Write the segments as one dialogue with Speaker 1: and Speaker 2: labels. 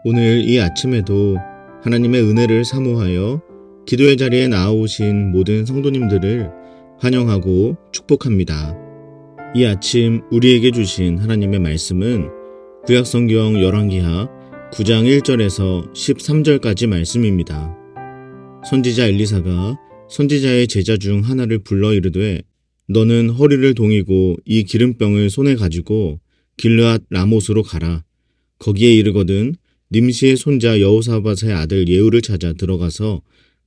Speaker 1: 오늘 이 아침에도 하나님의 은혜를 사모하여 기도의 자리에 나아오신 모든 성도님들을 환영하고 축복합니다. 이 아침 우리에게 주신 하나님의 말씀은 구약성경 열왕기하 9장 1절에서 13절까지 말씀입니다. 선지자 엘리사가 선지자의 제자 중 하나를 불러 이르되 너는 허리를 동이고 이 기름병을 손에 가지고 길르앗 라못으로 가라. 거기에 이르거든 님시의 손자 여호사밧의 아들 예후를 찾아 들어가서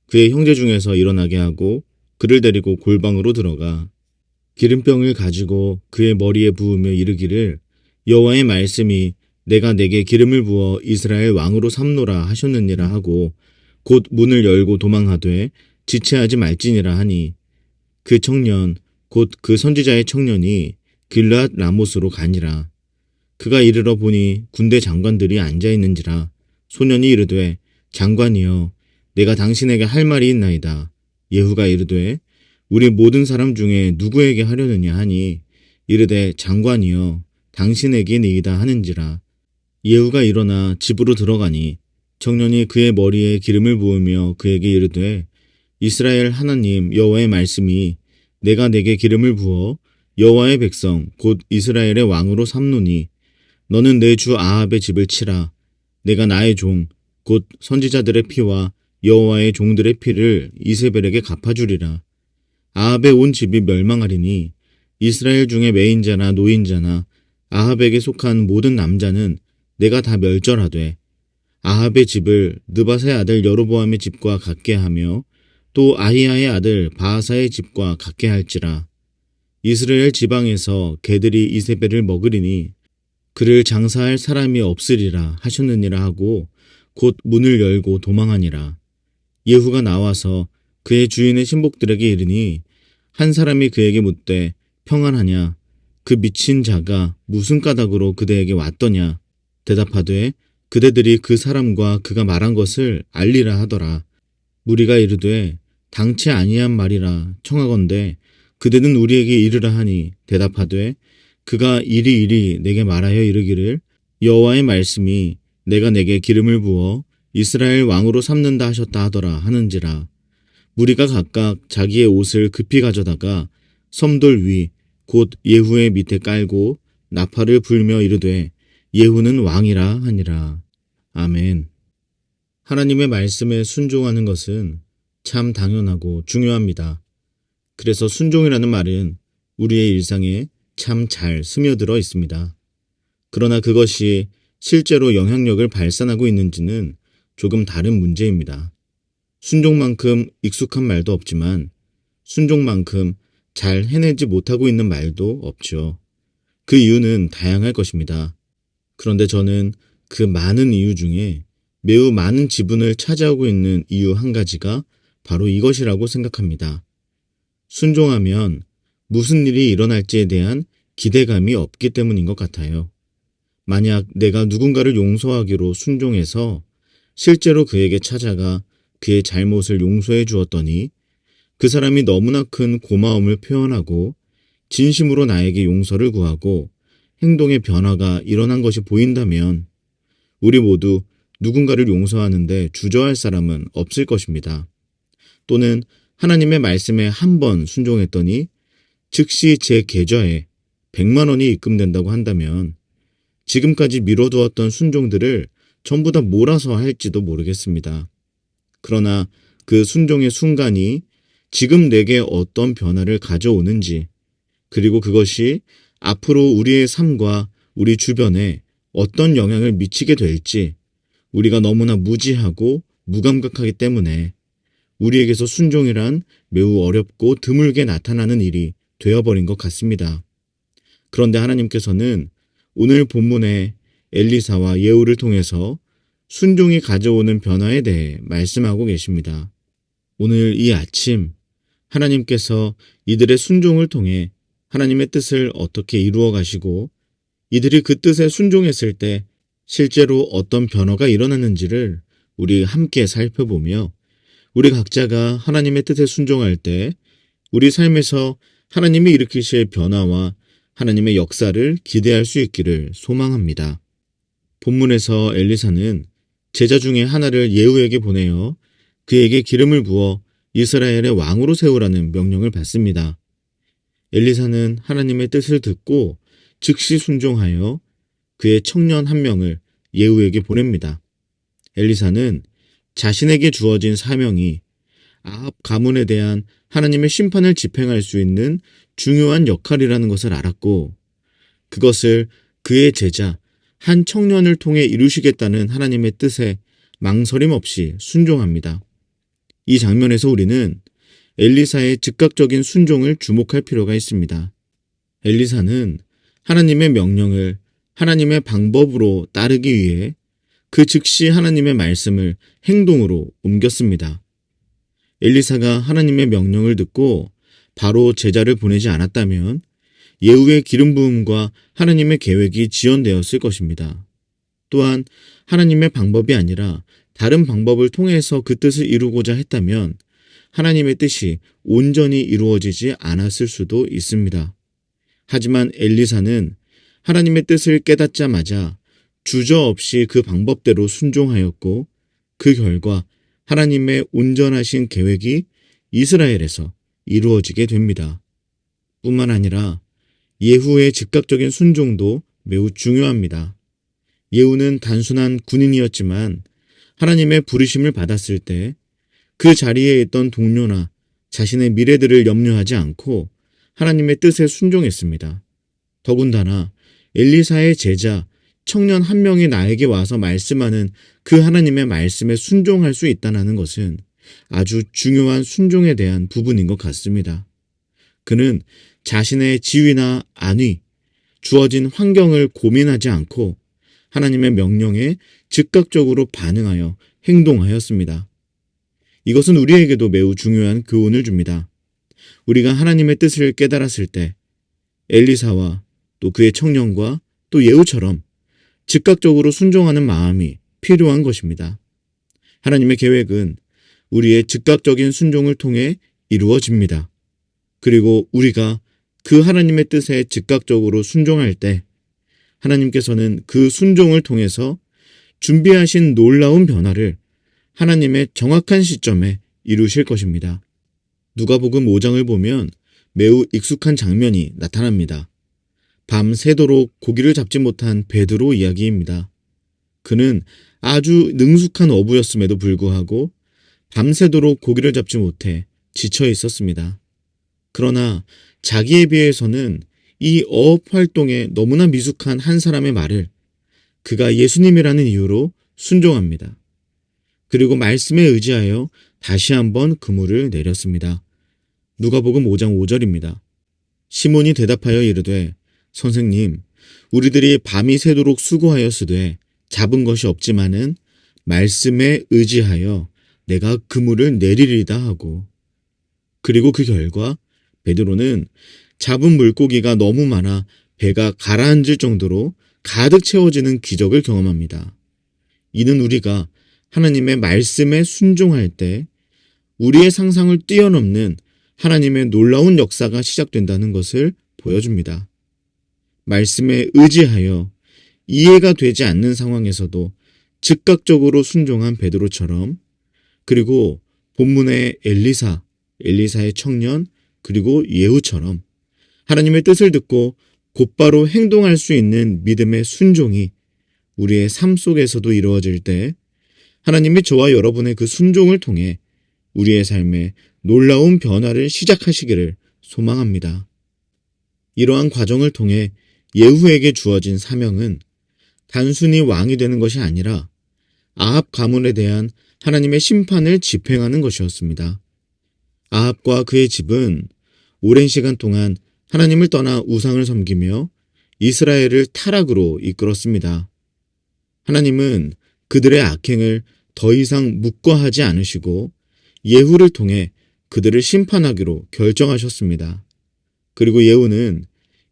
Speaker 1: 그의 형제 중에서 일어나게 하고 그를 데리고 골방으로 들어가 기름병을 가지고 그의 머리에 부으며 이르기를 여호와의 말씀이 내가 내게 기름을 부어 이스라엘 왕으로 삼노라 하셨느니라 하고 곧 문을 열고 도망하되 지체하지 말지니라 하니 그 청년 곧 그 선지자의 청년이 길르앗 라못으로 가니라. 그가 이르러 보니 군대 장관들이 앉아있는지라 소년이 이르되 장관이여 내가 당신에게 할 말이 있나이다. 예후가 이르되 우리 모든 사람 중에 누구에게 하려느냐 하니 이르되 장관이여 당신에게니이다 하는지라. 예후가 일어나 집으로 들어가니 청년이 그의 머리에 기름을 부으며 그에게 이르되 이스라엘 하나님 여호와의 말씀이 내가 내게 기름을 부어 여호와의 백성 곧 이스라엘의 왕으로 삼노니 너는 내 주 아합의 집을 치라. 내가 나의 종 곧 선지자들의 피와 여호와의 종들의 피를 이세벨에게 갚아주리라. 아합의 온 집이 멸망하리니 이스라엘 중에 매인자나 노인자나 아합에게 속한 모든 남자는 내가 다 멸절하되 아합의 집을 느밧의 아들 여로보암의 집과 같게 하며 또 아히야의 아들 바하사의 집과 같게 할지라. 이스라엘 지방에서 개들이 이세벨을 먹으리니 그를 장사할 사람이 없으리라 하셨느니라 하고 곧 문을 열고 도망하니라. 예후가 나와서 그의 주인의 신복들에게 이르니 한 사람이 그에게 묻되 평안하냐? 그 미친 자가 무슨 까닭으로 그대에게 왔더냐? 대답하되 그대들이 그 사람과 그가 말한 것을 알리라 하더라. 무리가 이르되 당치 아니한 말이라 청하건대 그대는 우리에게 이르라 하니 대답하되 그가 이리 내게 말하여 이르기를 여호와의 말씀이 내가 내게 기름을 부어 이스라엘 왕으로 삼는다 하셨다 하더라 하는지라. 무리가 각각 자기의 옷을 급히 가져다가 섬돌 위 곧 예후의 밑에 깔고 나팔을 불며 이르되 예후는 왕이라 하니라. 아멘. 하나님의 말씀에 순종하는 것은 참 당연하고 중요합니다. 그래서 순종이라는 말은 우리의 일상에 참 잘 스며들어 있습니다. 그러나 그것이 실제로 영향력을 발산하고 있는지는 조금 다른 문제입니다. 순종만큼 익숙한 말도 없지만 순종만큼 잘 해내지 못하고 있는 말도 없죠. 그 이유는 다양할 것입니다. 그런데 저는 그 많은 이유 중에 매우 많은 지분을 차지하고 있는 이유 한 가지가 바로 이것이라고 생각합니다. 순종하면 무슨 일이 일어날지에 대한 기대감이 없기 때문인 것 같아요. 만약 내가 누군가를 용서하기로 순종해서 실제로 그에게 찾아가 그의 잘못을 용서해 주었더니 그 사람이 너무나 큰 고마움을 표현하고 진심으로 나에게 용서를 구하고 행동의 변화가 일어난 것이 보인다면 우리 모두 누군가를 용서하는데 주저할 사람은 없을 것입니다. 또는 하나님의 말씀에 한 번 순종했더니 즉시 제 계좌에 100만 원이 입금된다고 한다면 지금까지 미뤄두었던 순종들을 전부 다 몰아서 할지도 모르겠습니다. 그러나 그 순종의 순간이 지금 내게 어떤 변화를 가져오는지 그리고 그것이 앞으로 우리의 삶과 우리 주변에 어떤 영향을 미치게 될지 우리가 너무나 무지하고 무감각하기 때문에 우리에게서 순종이란 매우 어렵고 드물게 나타나는 일이 되어버린 것 같습니다. 그런데 하나님께서는 오늘 본문에 엘리사와 예후를 통해서 순종이 가져오는 변화에 대해 말씀하고 계십니다. 오늘 이 아침 하나님께서 이들의 순종을 통해 하나님의 뜻을 어떻게 이루어 가시고 이들이 그 뜻에 순종했을 때 실제로 어떤 변화가 일어났는지를 우리 함께 살펴보며 우리 각자가 하나님의 뜻에 순종할 때 우리 삶에서 하나님이 일으키실 변화와 하나님의 역사를 기대할 수 있기를 소망합니다. 본문에서 엘리사는 제자 중에 하나를 예후에게 보내어 그에게 기름을 부어 이스라엘의 왕으로 세우라는 명령을 받습니다. 엘리사는 하나님의 뜻을 듣고 즉시 순종하여 그의 청년 한 명을 예후에게 보냅니다. 엘리사는 자신에게 주어진 사명이 아합 가문에 대한 하나님의 심판을 집행할 수 있는 중요한 역할이라는 것을 알았고, 그것을 그의 제자 한 청년을 통해 이루시겠다는 하나님의 뜻에 망설임 없이 순종합니다. 이 장면에서 우리는 엘리사의 즉각적인 순종을 주목할 필요가 있습니다. 엘리사는 하나님의 명령을 하나님의 방법으로 따르기 위해 그 즉시 하나님의 말씀을 행동으로 옮겼습니다. 엘리사가 하나님의 명령을 듣고 바로 제자를 보내지 않았다면 예후의 기름 부음과 하나님의 계획이 지연되었을 것입니다. 또한 하나님의 방법이 아니라 다른 방법을 통해서 그 뜻을 이루고자 했다면 하나님의 뜻이 온전히 이루어지지 않았을 수도 있습니다. 하지만 엘리사는 하나님의 뜻을 깨닫자마자 주저없이 그 방법대로 순종하였고, 그 결과 하나님의 온전하신 계획이 이스라엘에서 이루어지게 됩니다. 뿐만 아니라 예후의 즉각적인 순종도 매우 중요합니다. 예후는 단순한 군인이었지만 하나님의 부르심을 받았을 때 그 자리에 있던 동료나 자신의 미래들을 염려하지 않고 하나님의 뜻에 순종했습니다. 더군다나 엘리사의 제자 청년 한 명이 나에게 와서 말씀하는 그 하나님의 말씀에 순종할 수 있다는 것은 아주 중요한 순종에 대한 부분인 것 같습니다. 그는 자신의 지위나 안위, 주어진 환경을 고민하지 않고 하나님의 명령에 즉각적으로 반응하여 행동하였습니다. 이것은 우리에게도 매우 중요한 교훈을 줍니다. 우리가 하나님의 뜻을 깨달았을 때 엘리사와 또 그의 청년과 또 예후처럼 즉각적으로 순종하는 마음이 필요한 것입니다. 하나님의 계획은 우리의 즉각적인 순종을 통해 이루어집니다. 그리고 우리가 그 하나님의 뜻에 즉각적으로 순종할 때 하나님께서는 그 순종을 통해서 준비하신 놀라운 변화를 하나님의 정확한 시점에 이루실 것입니다. 누가복음 5장을 보면 매우 익숙한 장면이 나타납니다. 밤새도록 고기를 잡지 못한 베드로 이야기입니다. 그는 아주 능숙한 어부였음에도 불구하고 밤새도록 고기를 잡지 못해 지쳐 있었습니다. 그러나 자기에 비해서는 이 어업 활동에 너무나 미숙한 한 사람의 말을 그가 예수님이라는 이유로 순종합니다. 그리고 말씀에 의지하여 다시 한번 그물을 내렸습니다. 누가복음 5장 5절입니다. 시몬이 대답하여 이르되 선생님, 우리들이 밤이 새도록 수고하였으되 잡은 것이 없지만은 말씀에 의지하여 내가 그물을 내리리다 하고, 그리고 그 결과 베드로는 잡은 물고기가 너무 많아 배가 가라앉을 정도로 가득 채워지는 기적을 경험합니다. 이는 우리가 하나님의 말씀에 순종할 때 우리의 상상을 뛰어넘는 하나님의 놀라운 역사가 시작된다는 것을 보여줍니다. 말씀에 의지하여 이해가 되지 않는 상황에서도 즉각적으로 순종한 베드로처럼, 그리고 본문의 엘리사의 청년, 그리고 예후처럼 하나님의 뜻을 듣고 곧바로 행동할 수 있는 믿음의 순종이 우리의 삶 속에서도 이루어질 때 하나님이 저와 여러분의 그 순종을 통해 우리의 삶에 놀라운 변화를 시작하시기를 소망합니다. 이러한 과정을 통해 예후에게 주어진 사명은 단순히 왕이 되는 것이 아니라 아합 가문에 대한 하나님의 심판을 집행하는 것이었습니다. 아합과 그의 집은 오랜 시간 동안 하나님을 떠나 우상을 섬기며 이스라엘을 타락으로 이끌었습니다. 하나님은 그들의 악행을 더 이상 묵과하지 않으시고 예후를 통해 그들을 심판하기로 결정하셨습니다. 그리고 예후는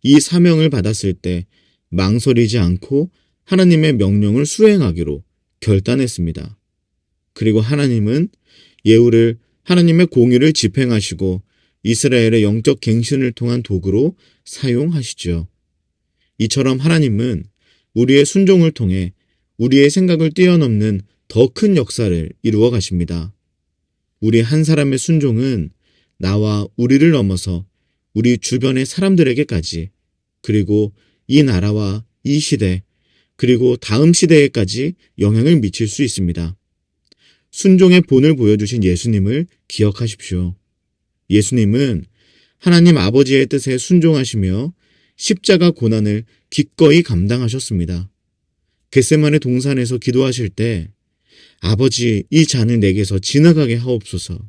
Speaker 1: 이 사명을 받았을 때 망설이지 않고 하나님의 명령을 수행하기로 결단했습니다. 그리고 하나님은 예후를 하나님의 공의를 집행하시고 이스라엘의 영적 갱신을 통한 도구로 사용하시죠. 이처럼 하나님은 우리의 순종을 통해 우리의 생각을 뛰어넘는 더 큰 역사를 이루어 가십니다. 우리 한 사람의 순종은 나와 우리를 넘어서 우리 주변의 사람들에게까지, 그리고 이 나라와 이 시대, 그리고 다음 시대에까지 영향을 미칠 수 있습니다. 순종의 본을 보여주신 예수님을 기억하십시오. 예수님은 하나님 아버지의 뜻에 순종하시며 십자가 고난을 기꺼이 감당하셨습니다. 겟세마네 동산에서 기도하실 때 아버지, 이 잔을 내게서 지나가게 하옵소서.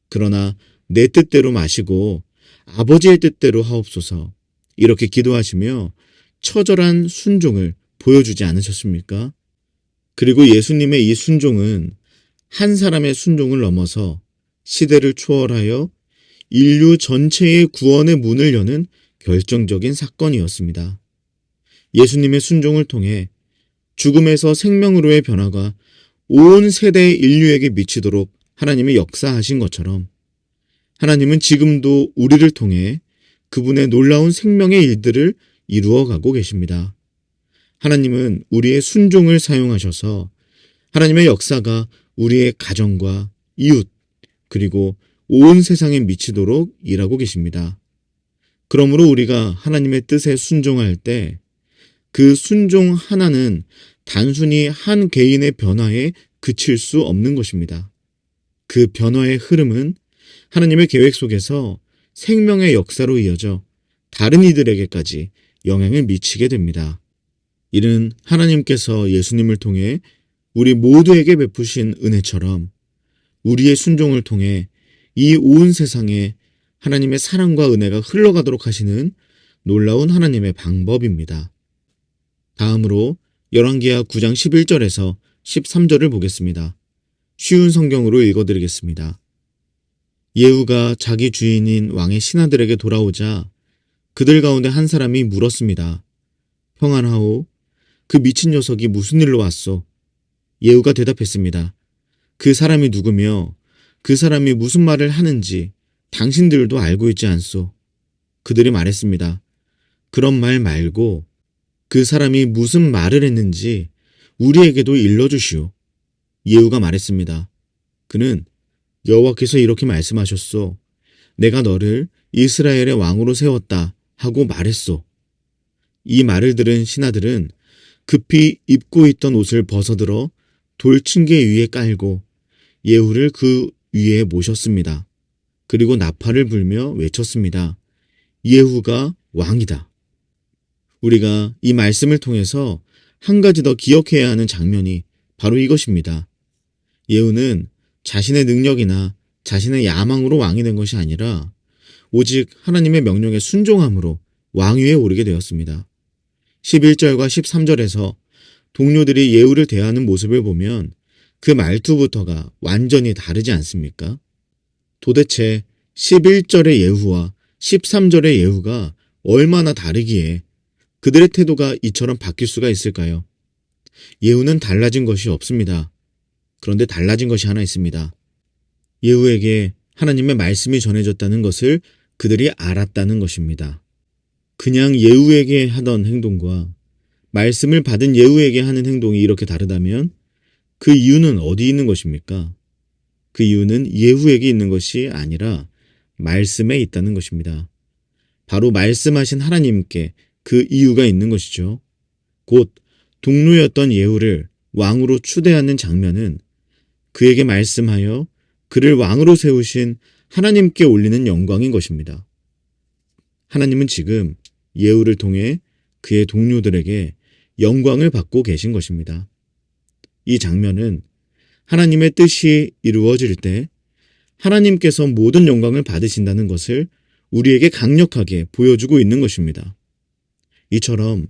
Speaker 1: 그러나 내 뜻대로 마시고 아버지의 뜻대로 하옵소서. 이렇게 기도하시며 처절한 순종을 보여주지 않으셨습니까? 그리고 예수님의 이 순종은 한 사람의 순종을 넘어서 시대를 초월하여 인류 전체의 구원의 문을 여는 결정적인 사건이었습니다. 예수님의 순종을 통해 죽음에서 생명으로의 변화가 온 세대의 인류에게 미치도록 하나님이 역사하신 것처럼 하나님은 지금도 우리를 통해 그분의 놀라운 생명의 일들을 이루어가고 계십니다. 하나님은 우리의 순종을 사용하셔서 하나님의 역사가 우리의 가정과 이웃, 그리고 온 세상에 미치도록 일하고 계십니다. 그러므로 우리가 하나님의 뜻에 순종할 때 그 순종 하나는 단순히 한 개인의 변화에 그칠 수 없는 것입니다. 그 변화의 흐름은 하나님의 계획 속에서 생명의 역사로 이어져 다른 이들에게까지 영향을 미치게 됩니다. 이는 하나님께서 예수님을 통해 우리 모두에게 베푸신 은혜처럼 우리의 순종을 통해 이 온 세상에 하나님의 사랑과 은혜가 흘러가도록 하시는 놀라운 하나님의 방법입니다. 다음으로 열왕기하 9장 11절에서 13절을 보겠습니다. 쉬운 성경으로 읽어드리겠습니다. 예후가 자기 주인인 왕의 신하들에게 돌아오자 그들 가운데 한 사람이 물었습니다. 평안하오? 그 미친 녀석이 무슨 일로 왔소? 예후가 대답했습니다. 그 사람이 누구며 그 사람이 무슨 말을 하는지 당신들도 알고 있지 않소? 그들이 말했습니다. 그런 말 말고 그 사람이 무슨 말을 했는지 우리에게도 일러주시오. 예후가 말했습니다. 그는 여호와께서 이렇게 말씀하셨소. 내가 너를 이스라엘의 왕으로 세웠다 하고 말했소. 이 말을 들은 신하들은 급히 입고 있던 옷을 벗어들어 돌층계 위에 깔고 예후를 그 위에 모셨습니다. 그리고 나팔을 불며 외쳤습니다. 예후가 왕이다. 우리가 이 말씀을 통해서 한 가지 더 기억해야 하는 장면이 바로 이것입니다. 예후는 자신의 능력이나 자신의 야망으로 왕이 된 것이 아니라 오직 하나님의 명령에 순종함으로 왕위에 오르게 되었습니다. 11절과 13절에서 동료들이 예후를 대하는 모습을 보면 그 말투부터가 완전히 다르지 않습니까? 도대체 11절의 예후와 13절의 예후가 얼마나 다르기에 그들의 태도가 이처럼 바뀔 수가 있을까요? 예후는 달라진 것이 없습니다. 그런데 달라진 것이 하나 있습니다. 예후에게 하나님의 말씀이 전해졌다는 것을 그들이 알았다는 것입니다. 그냥 예후에게 하던 행동과 말씀을 받은 예후에게 하는 행동이 이렇게 다르다면 그 이유는 어디 있는 것입니까? 그 이유는 예후에게 있는 것이 아니라 말씀에 있다는 것입니다. 바로 말씀하신 하나님께 그 이유가 있는 것이죠. 곧 동료였던 예후를 왕으로 추대하는 장면은 그에게 말씀하여 그를 왕으로 세우신 하나님께 올리는 영광인 것입니다. 하나님은 지금 예후를 통해 그의 동료들에게 영광을 받고 계신 것입니다. 이 장면은 하나님의 뜻이 이루어질 때 하나님께서 모든 영광을 받으신다는 것을 우리에게 강력하게 보여주고 있는 것입니다. 이처럼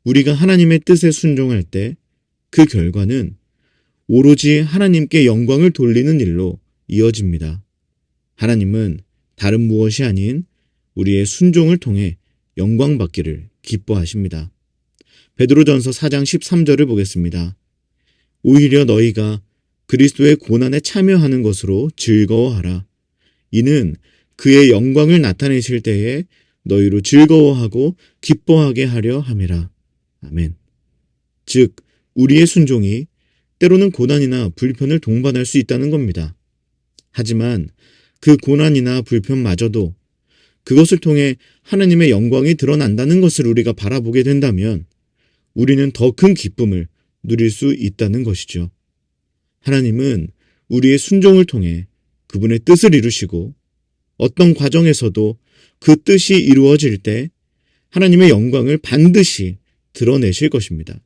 Speaker 1: 우리가 하나님의 뜻에 순종할 때 그 결과는 오로지 하나님께 영광을 돌리는 일로 이어집니다. 하나님은 다른 무엇이 아닌 우리의 순종을 통해 영광 받기를 기뻐하십니다. 베드로전서 4장 13절을 보겠습니다. 오히려 너희가 그리스도의 고난에 참여하는 것으로 즐거워하라. 이는 그의 영광을 나타내실 때에 너희로 즐거워하고 기뻐하게 하려 함이라. 아멘. 즉 우리의 순종이 때로는 고난이나 불편을 동반할 수 있다는 겁니다. 하지만 그 고난이나 불편마저도 그것을 통해 하나님의 영광이 드러난다는 것을 우리가 바라보게 된다면 우리는 더 큰 기쁨을 누릴 수 있다는 것이죠. 하나님은 우리의 순종을 통해 그분의 뜻을 이루시고 어떤 과정에서도 그 뜻이 이루어질 때 하나님의 영광을 반드시 드러내실 것입니다.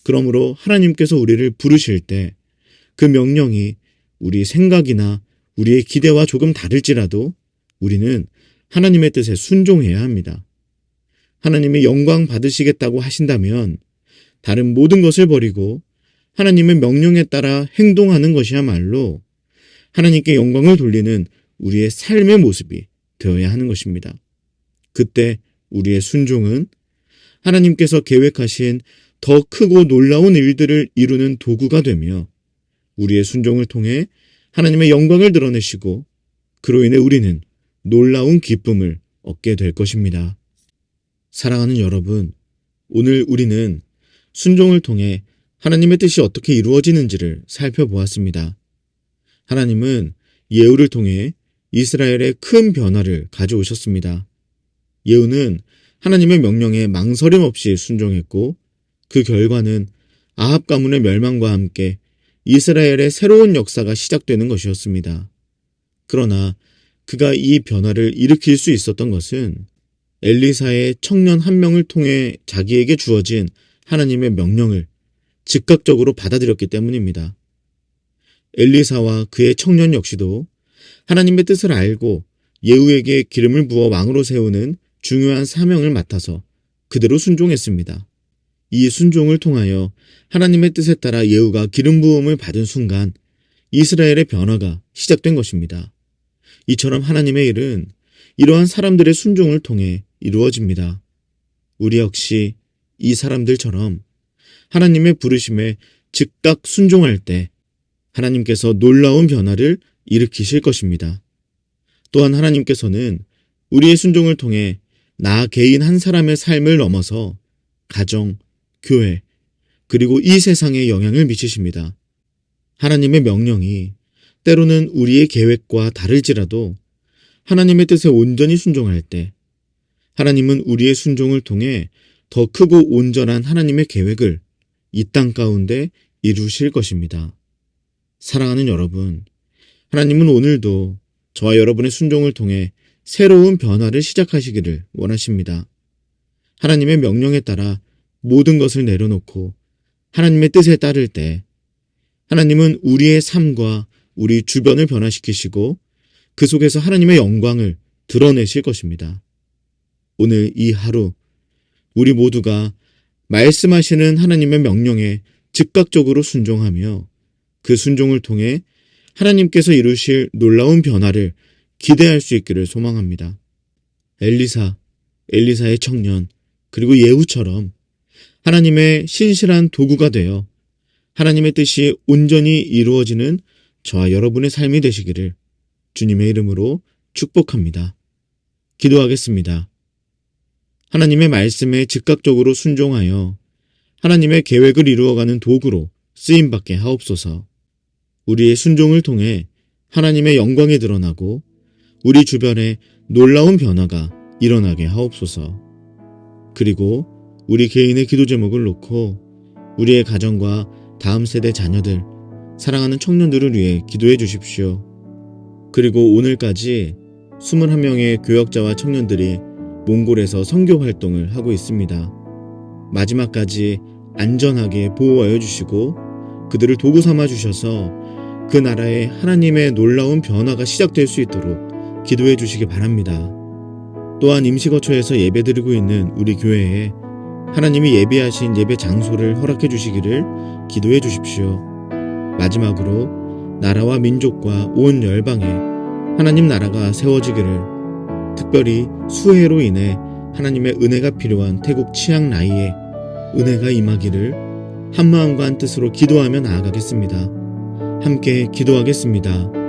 Speaker 1: 그러므로 하나님께서 우리를 부르실 때 그 명령이 우리 생각이나 우리의 기대와 조금 다를지라도 우리는 하나님의 뜻에 순종해야 합니다. 하나님이 영광 받으시겠다고 하신다면 다른 모든 것을 버리고 하나님의 명령에 따라 행동하는 것이야말로 하나님께 영광을 돌리는 우리의 삶의 모습이 되어야 하는 것입니다. 그때 우리의 순종은 하나님께서 계획하신 더 크고 놀라운 일들을 이루는 도구가 되며 우리의 순종을 통해 하나님의 영광을 드러내시고 그로 인해 우리는 놀라운 기쁨을 얻게 될 것입니다. 사랑하는 여러분, 오늘 우리는 순종을 통해 하나님의 뜻이 어떻게 이루어지는지를 살펴보았습니다. 하나님은 예후를 통해 이스라엘에 큰 변화를 가져오셨습니다. 예후는 하나님의 명령에 망설임 없이 순종했고 그 결과는 아합 가문의 멸망과 함께 이스라엘의 새로운 역사가 시작되는 것이었습니다. 그러나 그가 이 변화를 일으킬 수 있었던 것은 엘리사의 청년 한 명을 통해 자기에게 주어진 하나님의 명령을 즉각적으로 받아들였기 때문입니다. 엘리사와 그의 청년 역시도 하나님의 뜻을 알고 예후에게 기름을 부어 왕으로 세우는 중요한 사명을 맡아서 그대로 순종했습니다. 이 순종을 통하여 하나님의 뜻에 따라 예후가 기름 부음을 받은 순간 이스라엘의 변화가 시작된 것입니다. 이처럼 하나님의 일은 이러한 사람들의 순종을 통해 이루어집니다. 우리 역시 이 사람들처럼 하나님의 부르심에 즉각 순종할 때 하나님께서 놀라운 변화를 일으키실 것입니다. 또한 하나님께서는 우리의 순종을 통해 나 개인 한 사람의 삶을 넘어서 가정, 교회, 그리고 이 세상에 영향을 미치십니다. 하나님의 명령이 때로는 우리의 계획과 다를지라도 하나님의 뜻에 온전히 순종할 때 하나님은 우리의 순종을 통해 더 크고 온전한 하나님의 계획을 이 땅 가운데 이루실 것입니다. 사랑하는 여러분, 하나님은 오늘도 저와 여러분의 순종을 통해 새로운 변화를 시작하시기를 원하십니다. 하나님의 명령에 따라 모든 것을 내려놓고 하나님의 뜻에 따를 때 하나님은 우리의 삶과 우리 주변을 변화시키시고 그 속에서 하나님의 영광을 드러내실 것입니다. 오늘 이 하루 우리 모두가 말씀하시는 하나님의 명령에 즉각적으로 순종하며 그 순종을 통해 하나님께서 이루실 놀라운 변화를 기대할 수 있기를 소망합니다. 엘리사의 청년, 그리고 예후처럼 하나님의 신실한 도구가 되어 하나님의 뜻이 온전히 이루어지는 저와 여러분의 삶이 되시기를 주님의 이름으로 축복합니다. 기도하겠습니다. 하나님의 말씀에 즉각적으로 순종하여 하나님의 계획을 이루어가는 도구로 쓰임받게 하옵소서. 우리의 순종을 통해 하나님의 영광이 드러나고 우리 주변에 놀라운 변화가 일어나게 하옵소서. 그리고 우리 개인의 기도 제목을 놓고 우리의 가정과 다음 세대 자녀들, 사랑하는 청년들을 위해 기도해 주십시오. 그리고 오늘까지 21명의 교역자와 청년들이 몽골에서 선교 활동을 하고 있습니다. 마지막까지 안전하게 보호하여 주시고 그들을 도구 삼아 주셔서 그 나라에 하나님의 놀라운 변화가 시작될 수 있도록 기도해 주시기 바랍니다. 또한 임시거처에서 예배드리고 있는 우리 교회에 하나님이 예비하신 예배 장소를 허락해 주시기를 기도해 주십시오. 마지막으로 나라와 민족과 온 열방에 하나님 나라가 세워지기를, 특별히 수해로 인해 하나님의 은혜가 필요한 태국 치앙라이에 은혜가 임하기를 한마음과 한뜻으로 기도하며 나아가겠습니다. 함께 기도하겠습니다.